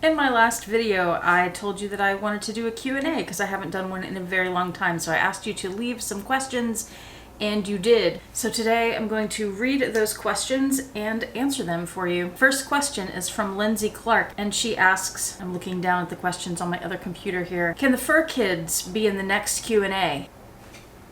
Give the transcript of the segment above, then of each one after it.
In my last video, I told you that I wanted to do a Q&A because I haven't done one in a very long time. So I asked you to leave some questions and you did. So today I'm going to read those questions and answer them for you. First question is from Lindsay Clark, and she asks, I'm looking down at the questions on my other computer here. Can the fur kids be in the next Q&A?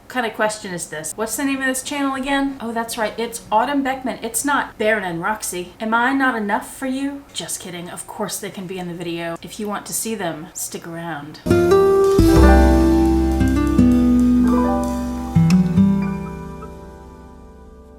What kind of question is this? What's the name of this channel again? Oh, that's right. It's Autumn Beckman. It's not Baron and Roxy. Am I not enough for you? Just kidding. Of course they can be in the video. If you want to see them, stick around.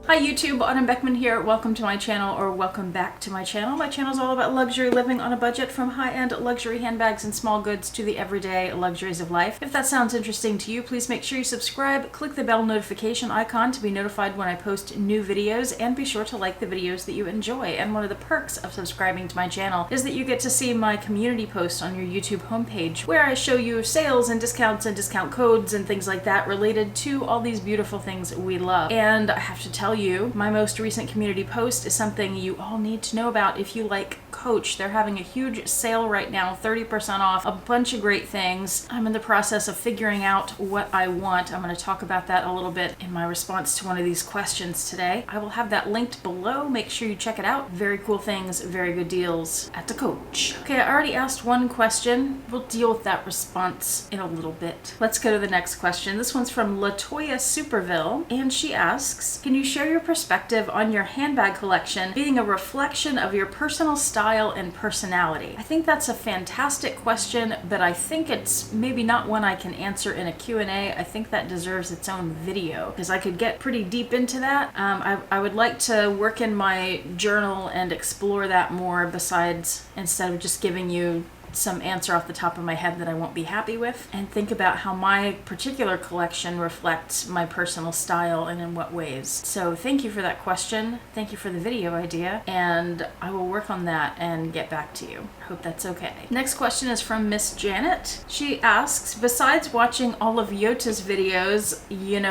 Hi YouTube, Autumn Beckman here. Welcome to my channel, or welcome back to my channel. My channel is all about luxury living on a budget, from high-end luxury handbags and small goods to the everyday luxuries of life. If that sounds interesting to you, please make sure you subscribe, click the bell notification icon to be notified when I post new videos, and be sure to like the videos that you enjoy. And one of the perks of subscribing to my channel is that you get to see my community post on your YouTube homepage, where I show you sales and discount codes and things like that related to all these beautiful things we love. And I have to tell you, my most recent community post is something you all need to know about if you like Coach. They're having a huge sale right now, 30% off, a bunch of great things. I'm in the process of figuring out what I want. I'm going to talk about that a little bit in my response to one of these questions today. I will have that linked below. Make sure you check it out. Very cool things, very good deals at the Coach. Okay, I already asked one question. We'll deal with that response in a little bit. Let's go to the next question. This one's from Latoya Superville, and she asks, can you share your perspective on your handbag collection being a reflection of your personal style and personality? I think that's a fantastic question, but I think it's maybe not one I can answer in a Q&A. I think that deserves its own video because I could get pretty deep into that. I would like to work in my journal and explore that more, besides, instead of just giving you some answer off the top of my head that I won't be happy with, and think about how my particular collection reflects my personal style and in what ways. So thank you for that question. Thank you for the video idea, and I will work on that and get back to you. Hope that's okay. Next question is from Miss Janet. She asks, besides watching all of Yota's videos,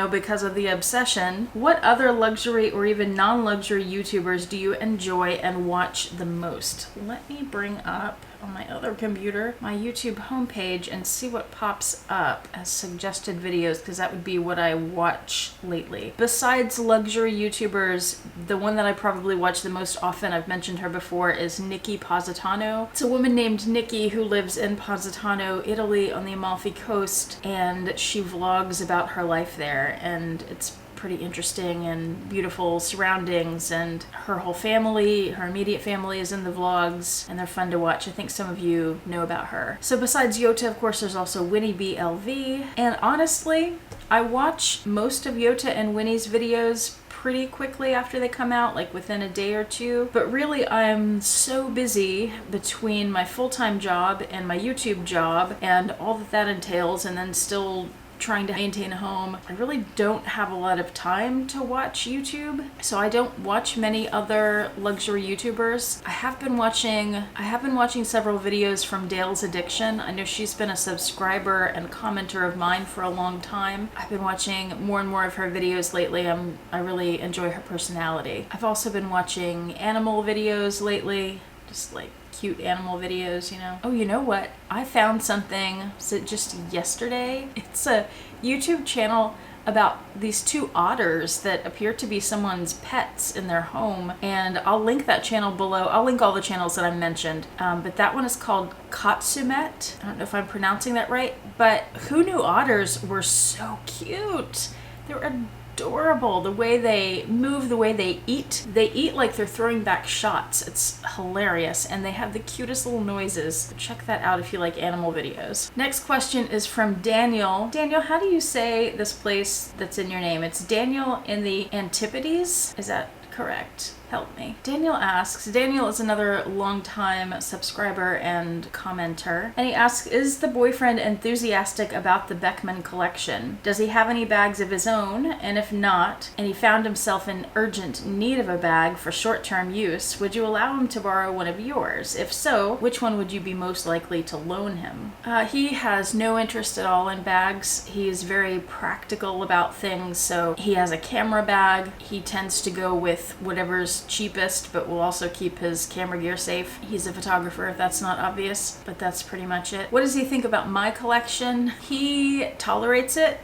because of the obsession, what other luxury or even non-luxury YouTubers do you enjoy and watch the most? Let me bring up on my other computer my YouTube homepage and see what pops up as suggested videos, because that would be what I watch lately. Besides luxury YouTubers, the one that I probably watch the most often, I've mentioned her before, is Nikki Positano. It's a woman named Nikki who lives in Positano, Italy, on the Amalfi Coast, and she vlogs about her life there, and it's pretty interesting and beautiful surroundings, and her whole family, her immediate family, is in the vlogs, and they're fun to watch. I think some of you know about her. So besides Yota, of course, there's also Winnie BLV, and honestly, I watch most of Yota and Winnie's videos pretty quickly after they come out, like within a day or two. But really, I'm so busy between my full-time job and my YouTube job and all that entails, and then still trying to maintain a home. I really don't have a lot of time to watch YouTube, so I don't watch many other luxury YouTubers. I have been watching several videos from Dale's Addiction. I know she's been a subscriber and commenter of mine for a long time. I've been watching more and more of her videos lately. I really enjoy her personality. I've also been watching animal videos lately, just like cute animal videos, Oh, you know what? I found something just yesterday. It's a YouTube channel about these two otters that appear to be someone's pets in their home, and I'll link that channel below. I'll link all the channels that I mentioned, but that one is called Katsumet. I don't know if I'm pronouncing that right, but who knew otters were so cute? They're adorable. The way they move, the way they eat like they're throwing back shots. It's hilarious, and they have the cutest little noises. Check that out if you like animal videos. Next question is from Daniel. Daniel, how do you say this place that's in your name? It's Daniel in the Antipodes? Is that correct? Help me. Daniel asks, Daniel is another longtime subscriber and commenter, and he asks, is the boyfriend enthusiastic about the Beckman collection? Does he have any bags of his own? And if not, and he found himself in urgent need of a bag for short-term use, would you allow him to borrow one of yours? If so, which one would you be most likely to loan him? He has no interest at all in bags. He is very practical about things, so he has a camera bag. He tends to go with whatever's whatever's cheapest, but will also keep his camera gear safe. He's a photographer, if that's not obvious, but that's pretty much it. What does he think about my collection? He tolerates it,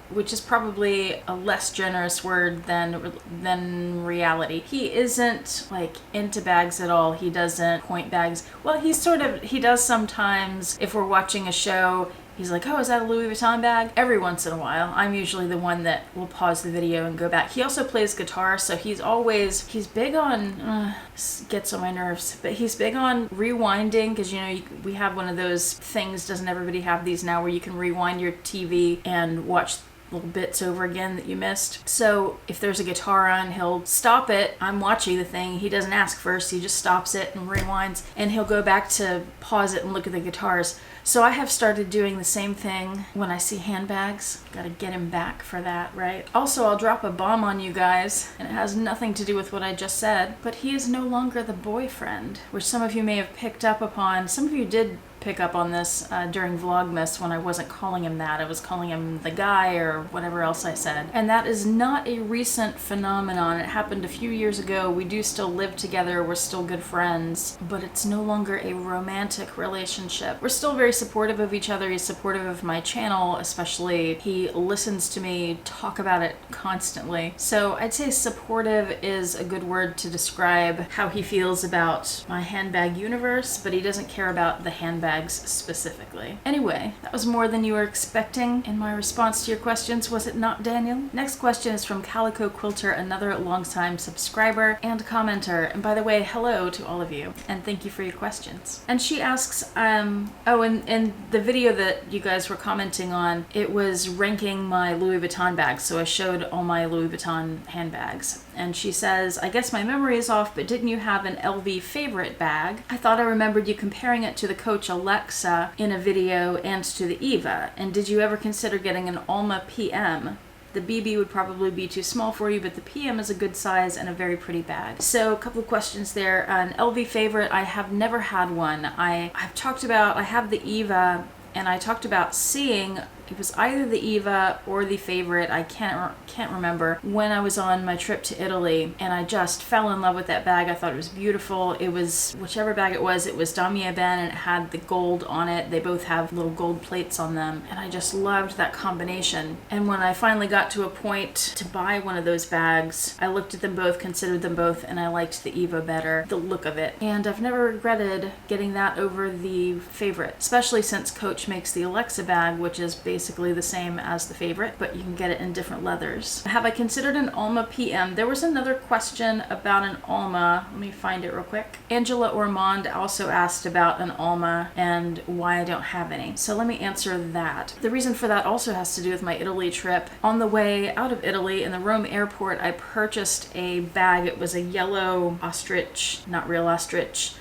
which is probably a less generous word than reality. He isn't like into bags at all. He doesn't point bags. Well, he does sometimes. If we're watching a show, he's like, oh, is that a Louis Vuitton bag? Every once in a while. I'm usually the one that will pause the video and go back. He also plays guitar, so he's big on, gets on my nerves, but he's big on rewinding, because we have one of those things, doesn't everybody have these now, where you can rewind your TV and watch little bits over again that you missed. So if there's a guitar on, he'll stop it. I'm watching the thing. He doesn't ask first. He just stops it and rewinds, and he'll go back to pause it and look at the guitars. So I have started doing the same thing when I see handbags. Gotta get him back for that, right? Also, I'll drop a bomb on you guys, and it has nothing to do with what I just said, but he is no longer the boyfriend, which some of you may have picked up upon. Some of you did pick up on this during Vlogmas when I wasn't calling him that. I was calling him the guy or whatever else I said. And that is not a recent phenomenon. It happened a few years ago. We do still live together. We're still good friends, but it's no longer a romantic relationship. We're still very supportive of each other. He's supportive of my channel, especially. He listens to me talk about it constantly. So I'd say supportive is a good word to describe how he feels about my handbag universe, but he doesn't care about the handbags specifically. Anyway, that was more than you were expecting in my response to your questions, was it not, Daniel? Next question is from Calico Quilter, another longtime subscriber and commenter. And by the way, hello to all of you, and thank you for your questions. And she asks, and the video that you guys were commenting on, it was ranking my Louis Vuitton bags, so I showed all my Louis Vuitton handbags. And she says, I guess my memory is off, but didn't you have an LV favorite bag? I thought I remembered you comparing it to the Coach Alexa in a video and to the Eva. And did you ever consider getting an Alma PM? The BB would probably be too small for you, but the PM is a good size and a very pretty bag. So a couple of questions there. An LV favorite, I have never had one. I have the Eva, and I talked about seeing, it was either the Eva or the favorite, I can't remember, when I was on my trip to Italy, and I just fell in love with that bag. I thought it was beautiful. It was, whichever bag it was Damier Ben, and it had the gold on it. They both have little gold plates on them, and I just loved that combination. And when I finally got to a point to buy one of those bags, I looked at them both, considered them both, and I liked the Eva better, the look of it. And I've never regretted getting that over the favorite, especially since Coach makes the Alexa bag, which is basically the same as the favorite, but you can get it in different leathers. Have I considered an Alma PM? There was another question about an Alma. Let me find it real quick. Angela Ormond also asked about an Alma and why I don't have any. So let me answer that. The reason for that also has to do with my Italy trip. On the way out of Italy in the Rome airport, I purchased a bag. It was a yellow ostrich, not real ostrich,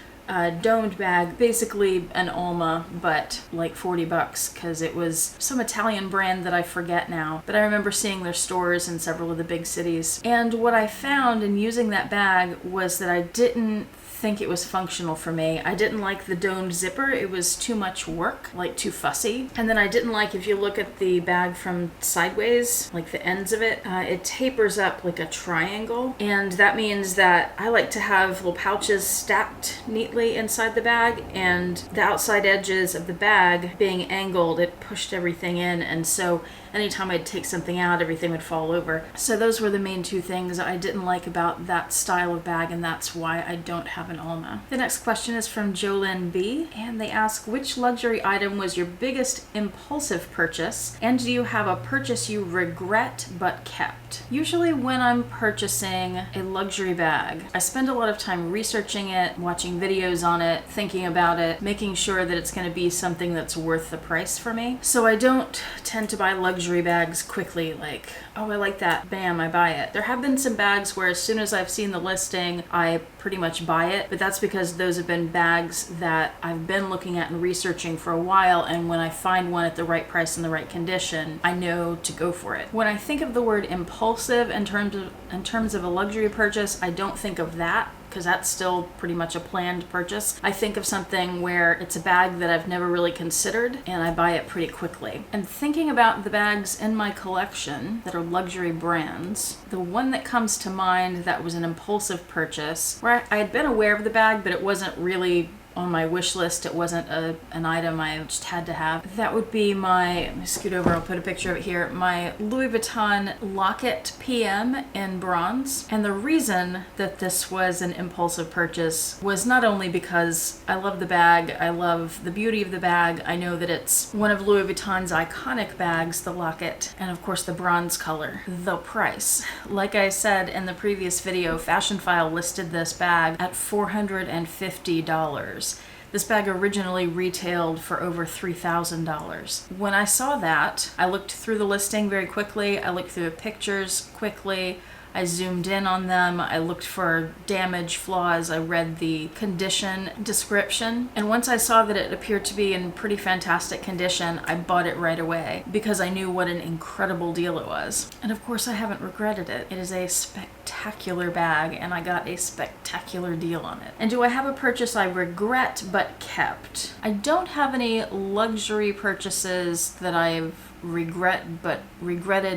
domed bag, basically an Alma, but like $40 because it was some Italian brand that I forget now, but I remember seeing their stores in several of the big cities. And what I found in using that bag was that I didn't think it was functional for me. I didn't like the domed zipper. It was too much work, like too fussy. And then I didn't like, if you look at the bag from sideways, like the ends of it, it tapers up like a triangle. And that means that I like to have little pouches stacked neatly inside the bag, and the outside edges of the bag being angled, it pushed everything in. And so anytime I'd take something out, everything would fall over. So those were the main two things I didn't like about that style of bag, and that's why I don't have an Alma. The next question is from Jolyn B, and they ask, which luxury item was your biggest impulsive purchase, and do you have a purchase you regret but kept? Usually when I'm purchasing a luxury bag, I spend a lot of time researching it, watching videos on it, thinking about it, making sure that it's going to be something that's worth the price for me. So I don't tend to buy luxury bags quickly, like, oh, I like that, bam, I buy it. There have been some bags where as soon as I've seen the listing, I pretty much buy it, but that's because those have been bags that I've been looking at and researching for a while, and when I find one at the right price and the right condition, I know to go for it. When I think of the word impulsive in terms of a luxury purchase, I don't think of that because that's still pretty much a planned purchase. I think of something where it's a bag that I've never really considered and I buy it pretty quickly. And thinking about the bags in my collection that are luxury brands, the one that comes to mind that was an impulsive purchase, where I had been aware of the bag, but it wasn't really on my wish list. It wasn't an item I just had to have. That would be my, let me scoot over, I'll put a picture of it here, my Louis Vuitton Locket PM in bronze. And the reason that this was an impulsive purchase was not only because I love the bag, I love the beauty of the bag, I know that it's one of Louis Vuitton's iconic bags, the Locket, and of course the bronze color. The price. Like I said in the previous video, Fashion File listed this bag at $450. This bag originally retailed for over $3,000. When I saw that, I looked through the listing very quickly. I looked through the pictures quickly. I zoomed in on them. I looked for damage, flaws. I read the condition description. And once I saw that it appeared to be in pretty fantastic condition, I bought it right away because I knew what an incredible deal it was. And of course, I haven't regretted it. It is a spectacular bag and I got a spectacular deal on it. And do I have a purchase I regret but kept? I don't have any luxury purchases that I've regretted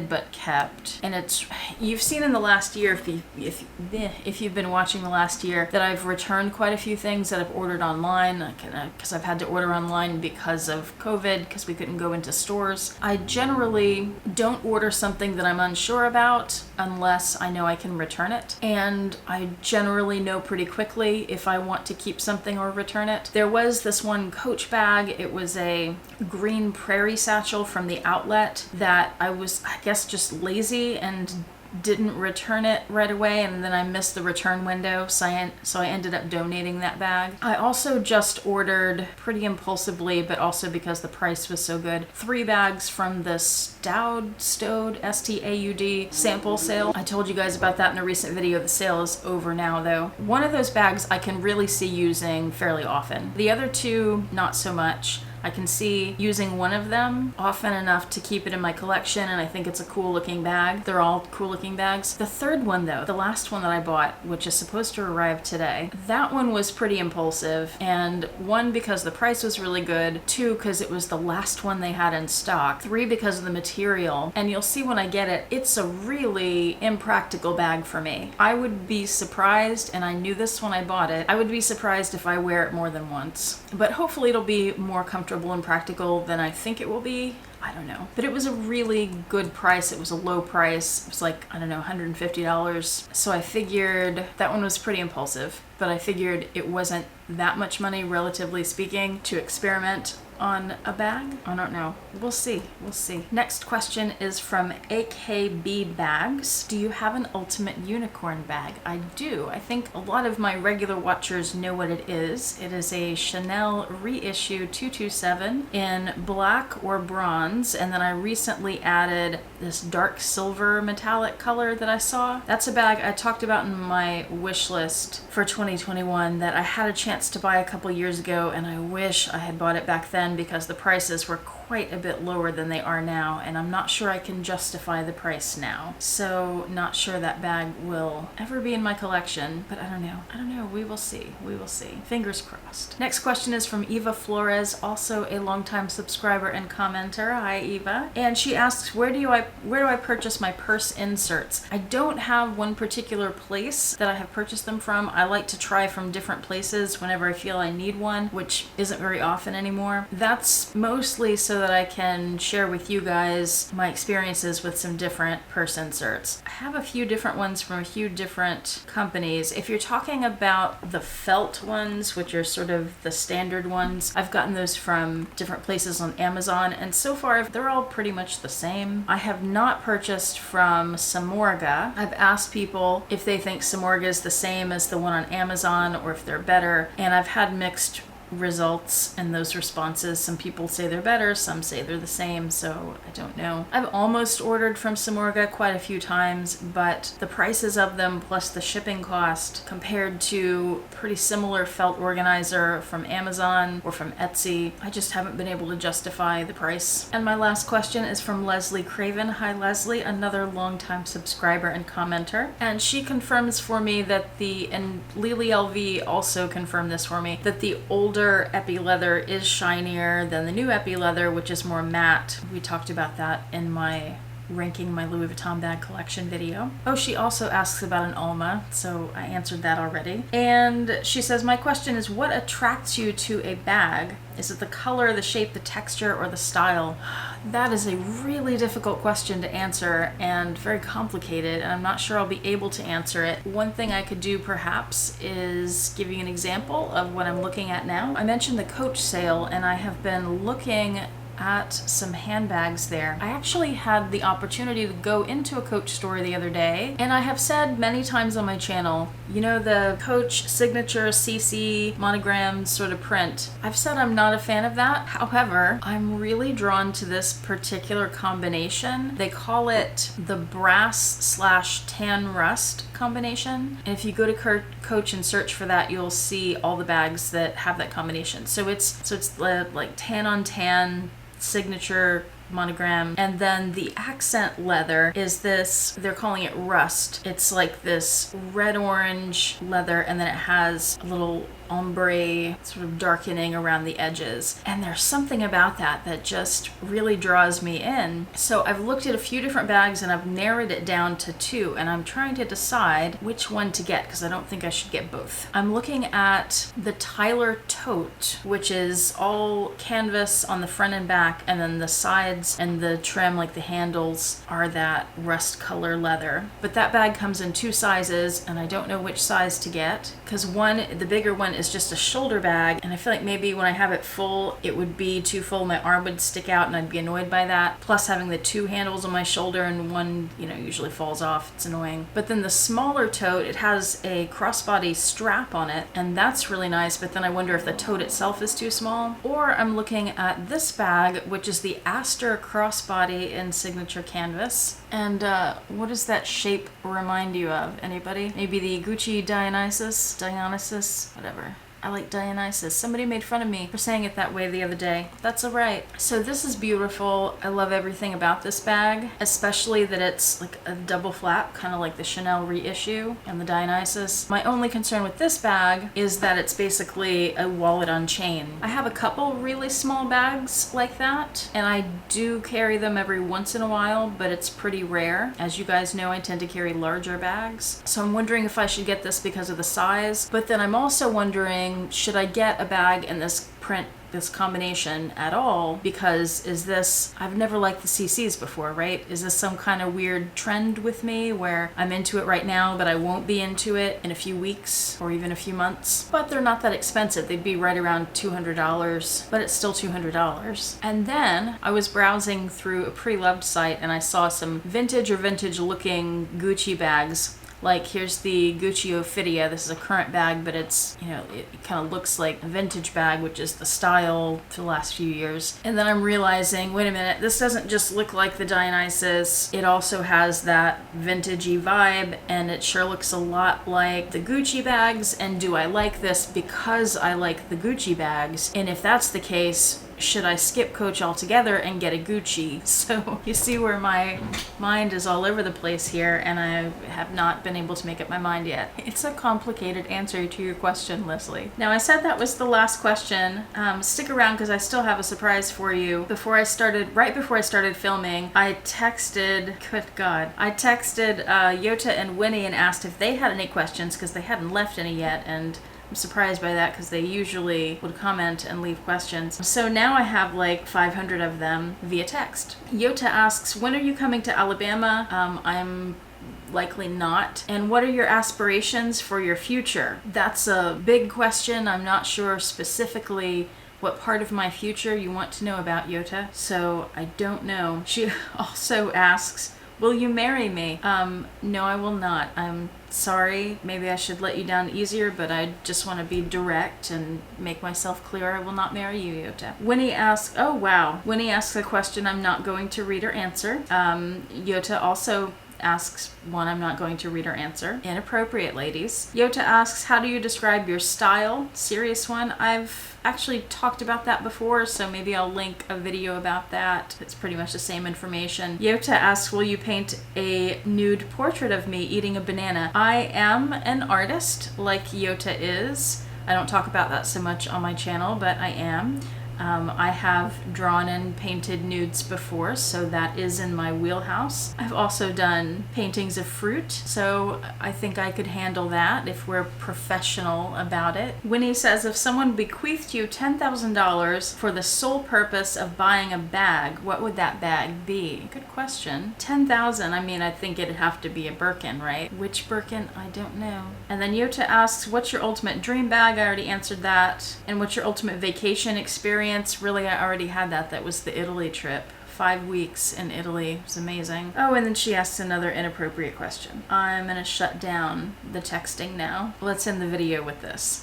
but kept. And it's, you've seen in the last year, if you've been watching the last year, that I've returned quite a few things that I've ordered online because I've had to order online because of COVID, because we couldn't go into stores. I generally don't order something that I'm unsure about unless I know I can return it, and I generally know pretty quickly if I want to keep something or return it. There was this one Coach bag. It was a green prairie satchel from the outlet that I was, I guess, just lazy and didn't return it right away, and then I missed the return window, so I ended up donating that bag. I also just ordered, pretty impulsively, but also because the price was so good, 3 bags from the Stowed, S-T-A-U-D sample sale. I told you guys about that in a recent video. The sale is over now though. One of those bags I can really see using fairly often. The other 2, not so much. I can see using one of them often enough to keep it in my collection, and I think it's a cool looking bag. They're all cool looking bags. The third one though, the last one that I bought, which is supposed to arrive today, that one was pretty impulsive, and 1, because the price was really good, 2, because it was the last one they had in stock, 3, because of the material, and you'll see when I get it, it's a really impractical bag for me. I would be surprised, and I knew this when I bought it, I would be surprised if I wear it more than once. But hopefully it'll be more comfortable and practical than I think it will be. I don't know. But it was a really good price. It was a low price. It was like, I don't know, $150. So I figured that one was pretty impulsive, but I figured it wasn't that much money, relatively speaking, to experiment on a bag. I don't know. We'll see. We'll see. Next question is from AKB Bags. Do you have an ultimate unicorn bag? I do. I think a lot of my regular watchers know what it is. It is a Chanel reissue 227 in black or bronze, and then I recently added this dark silver metallic color that I saw. That's a bag I talked about in my wish list for 2021 that I had a chance to buy a couple years ago, and I wish I had bought it back then because the prices were quite a bit lower than they are now, and I'm not sure I can justify the price now. So not sure that bag will ever be in my collection, but I don't know. We will see. We will see. Fingers crossed. Next question is from Eva Flores, also a longtime subscriber and commenter. Hi, Eva. And she asks, where do I purchase my purse inserts? I don't have one particular place that I have purchased them from. I like to try from different places whenever I feel I need one, which isn't very often anymore. That's mostly so that I can share with you guys my experiences with some different purse inserts. I have a few different ones from a few different companies. If you're talking about the felt ones, which are sort of the standard ones, I've gotten those from different places on Amazon, and so far they're all pretty much the same. I have not purchased from Samorga. I've asked people if they think Samorga is the same as the one on Amazon or if they're better, and I've had mixed results and those responses. Some people say they're better, some say they're the same, so I don't know. I've almost ordered from Samorga quite a few times, but the prices of them plus the shipping cost compared to pretty similar felt organizer from Amazon or from Etsy, I just haven't been able to justify the price. And my last question is from Leslie Craven. Hi Leslie, another longtime subscriber and commenter. And she confirms for me that and Lily LV also confirmed this for me, that the older Epi leather is shinier than the new Epi leather, which is more matte. We talked about that in my ranking my Louis Vuitton bag collection video. Oh, she also asks about an Alma, so I answered that already. And she says, my question is, what attracts you to a bag? Is it the color, the shape, the texture, or the style? That is a really difficult question to answer and very complicated, and I'm not sure I'll be able to answer it. One thing I could do perhaps is give you an example of what I'm looking at now. I mentioned the Coach sale, and I have been looking at some handbags there. I actually had the opportunity to go into a Coach store the other day, and I have said many times on my channel, you know, the Coach signature CC monogram sort of print. I've said I'm not a fan of that. However, I'm really drawn to this particular combination. They call it the brass/tan rust combination. And if you go to Coach and search for that, you'll see all the bags that have that combination. So it's like tan on tan signature monogram, and then the accent leather is this, they're calling it rust. It's like this red orange leather, and then it has a little ombre sort of darkening around the edges, and there's something about that that just really draws me in. So I've looked at a few different bags and I've narrowed it down to two, and I'm trying to decide which one to get because I don't think I should get both. I'm looking at the Tyler tote, which is all canvas on the front and back, and then the sides and the trim, like the handles, are that rust color leather. But that bag comes in two sizes, and I don't know which size to get because the bigger one is just a shoulder bag, and I feel like maybe when I have it full, it would be too full, my arm would stick out and I'd be annoyed by that. Plus having the two handles on my shoulder and one, usually falls off, it's annoying. But then the smaller tote, it has a crossbody strap on it, and that's really nice, but then I wonder if the tote itself is too small. Or I'm looking at this bag, which is the Aster crossbody in signature canvas. And what does that shape remind you of? Anybody? Maybe the Gucci Dionysus, whatever. I like Dionysus. Somebody made fun of me for saying it that way the other day. That's alright. So this is beautiful. I love everything about this bag, especially that it's like a double flap, kind of like the Chanel reissue and the Dionysus. My only concern with this bag is that it's basically a wallet on chain. I have a couple really small bags like that, and I do carry them every once in a while, but it's pretty rare. As you guys know, I tend to carry larger bags. So I'm wondering if I should get this because of the size, but then I'm also wondering, should I get a bag in this print, this combination at all? Because I've never liked the CCs before, right? Is this some kind of weird trend with me where I'm into it right now, but I won't be into it in a few weeks or even a few months? But they're not that expensive. They'd be right around $200, but it's still $200. And then I was browsing through a pre-loved site and I saw some vintage looking Gucci bags. Like, here's the Gucci Ophidia. This is a current bag, but it's, it kind of looks like a vintage bag, which is the style for the last few years. And then I'm realizing, wait a minute, this doesn't just look like the Dionysus. It also has that vintagey vibe, and it sure looks a lot like the Gucci bags. And do I like this because I like the Gucci bags? And if that's the case, should I skip Coach altogether and get a Gucci? So you see where my mind is all over the place here, and I have not been able to make up my mind yet. It's a complicated answer to your question, Leslie. Now, I said that was the last question. Stick around because I still have a surprise for you. Right before I started filming, I texted Yota and Winnie and asked if they had any questions because they hadn't left any yet, and I'm surprised by that because they usually would comment and leave questions. So now I have like 500 of them via text. Yota asks, when are you coming to Alabama? I'm likely not. And what are your aspirations for your future? That's a big question. I'm not sure specifically what part of my future you want to know about, Yota, so I don't know. She also asks, Will you marry me? No, I will not. I'm sorry. Maybe I should let you down easier, but I just want to be direct and make myself clear. I will not marry you, Yota. Winnie asks, oh wow. Winnie asks a question I'm not going to read or answer. Yota also asks one I'm not going to read or answer. Inappropriate, ladies. Yota asks, how do you describe your style? Serious one. I've actually talked about that before, so maybe I'll link a video about that. It's pretty much the same information. Yota asks, will you paint a nude portrait of me eating a banana? I am an artist, like Yota is. I don't talk about that so much on my channel, but I am. I have drawn and painted nudes before, so that is in my wheelhouse. I've also done paintings of fruit, so I think I could handle that if we're professional about it. Winnie says, if someone bequeathed you $10,000 for the sole purpose of buying a bag, what would that bag be? Good question. 10,000, I mean, I think it'd have to be a Birkin, right? Which Birkin? I don't know. And then Yota asks, what's your ultimate dream bag? I already answered that. And what's your ultimate vacation experience? Really, I already had that. That was the Italy trip. 5 weeks in Italy. It was amazing. Oh, and then she asks another inappropriate question. I'm gonna shut down the texting now. Let's end the video with this.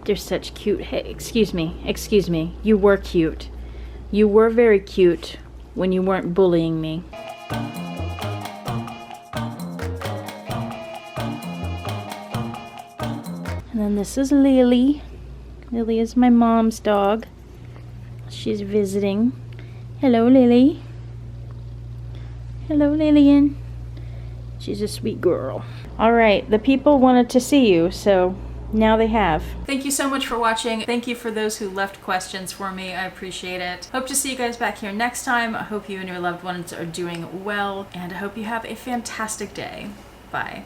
They're such cute. Hey, excuse me. You were cute. You were very cute when you weren't bullying me. And then this is Lily. Lily is my mom's dog. She's visiting. Hello, Lily. Hello, Lillian. She's a sweet girl. All right, the people wanted to see you, so now they have. Thank you so much for watching. Thank you for those who left questions for me. I appreciate it. Hope to see you guys back here next time. I hope you and your loved ones are doing well, and I hope you have a fantastic day. Bye.